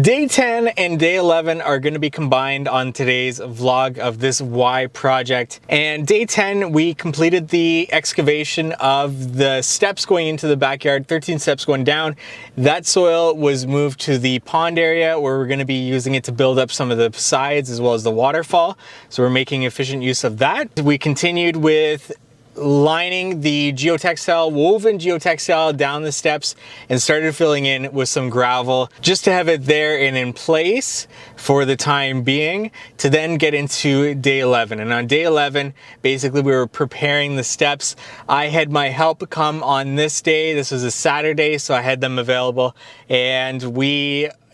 Day 10 and day 11 are going to be combined on today's vlog of this Y project. And day 10, we completed the excavation of the steps going into the backyard, 13 steps going down. That soil was moved to the pond area where we're going to be using it to build up some of the sides as well as the waterfall. So we're making efficient use of that. We continued with lining the geotextile, woven geotextile down the steps and started filling in with some gravel just to have it there and in place for the time being to then get into day 11. And on day 11, basically we were preparing the steps. I had my help come on this day. This was a Saturday, so I had them available, and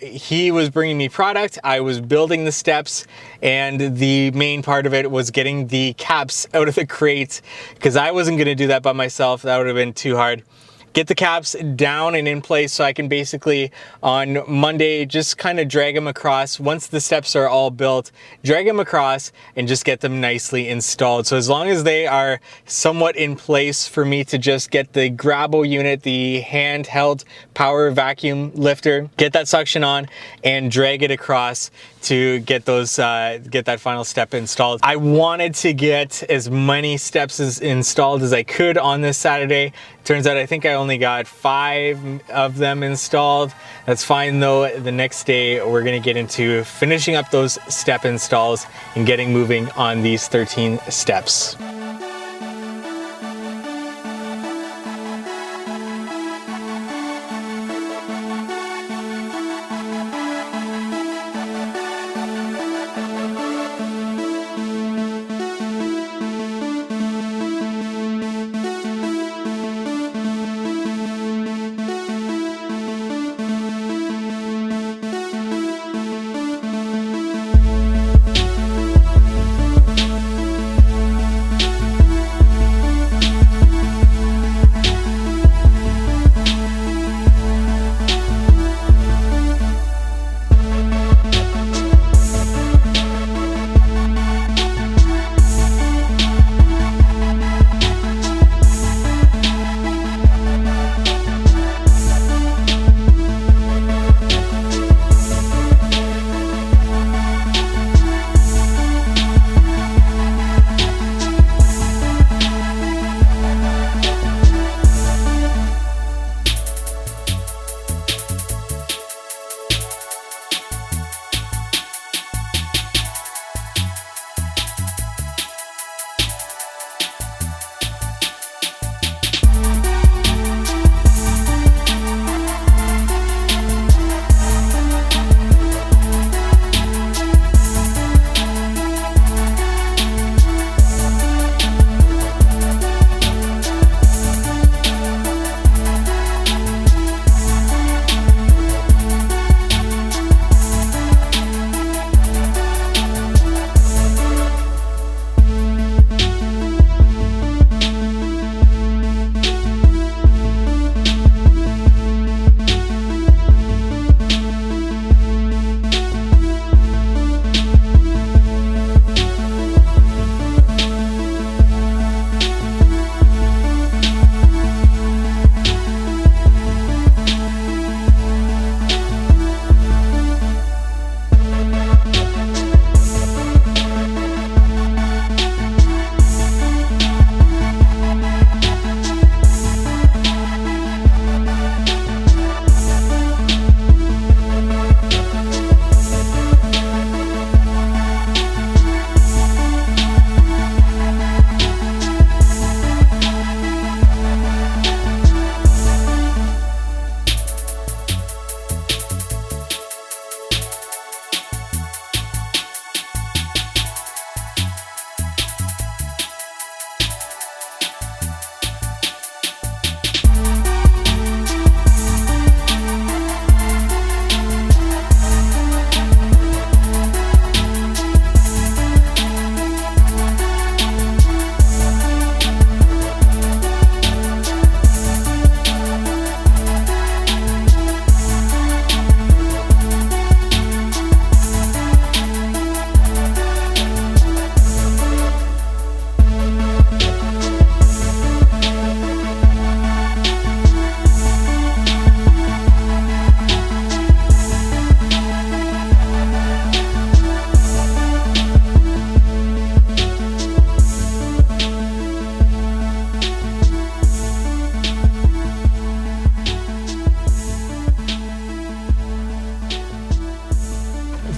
he was bringing me product, I was building the steps, and the main part of it was getting the caps out of the crates because I wasn't going to do that by myself. That would have been too hard. Get the caps down and in place so I can basically on Monday just kind of drag them across. Once the steps are all built, drag them across and just get them nicely installed. So as long as they are somewhat in place for me to just get the gravel unit, the handheld power vacuum lifter, get that suction on and drag it across to get those get that final step installed. I wanted to get as many steps installed as I could on this Saturday. Turns out I think I only got 5 of them installed. That's fine though. The next day we're gonna get into finishing up those step installs and getting moving on these 13 steps.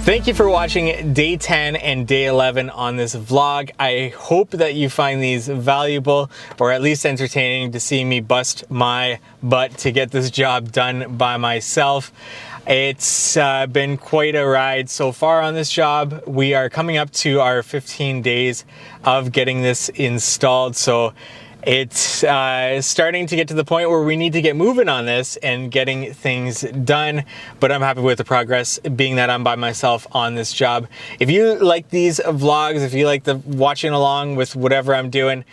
Thank you for watching day 10 and day 11 on this vlog. I hope that you find these valuable or at least entertaining to see me bust my butt to get this job done by myself. It's been quite a ride so far on this job. We are coming up to our 15 days of getting this installed, so it's starting to get to the point where we need to get moving on this and getting things done, but I'm happy with the progress being that I'm by myself on this job. If you like these vlogs, if you like the watching along with whatever I'm doing,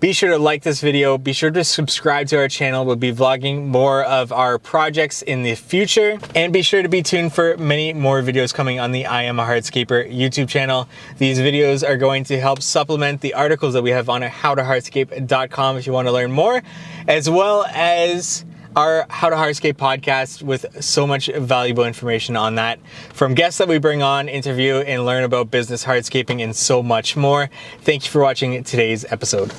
be sure to like this video, be sure to subscribe to our channel. We'll be vlogging more of our projects in the future, and be sure to be tuned for many more videos coming on the I Am a Hardscaper YouTube channel. These videos are going to help supplement the articles that we have on howtohardscape.com if you want to learn more, as well as our How to Hardscape podcast with so much valuable information on that from guests that we bring on, interview, and learn about business hardscaping and so much more. Thank you for watching today's episode.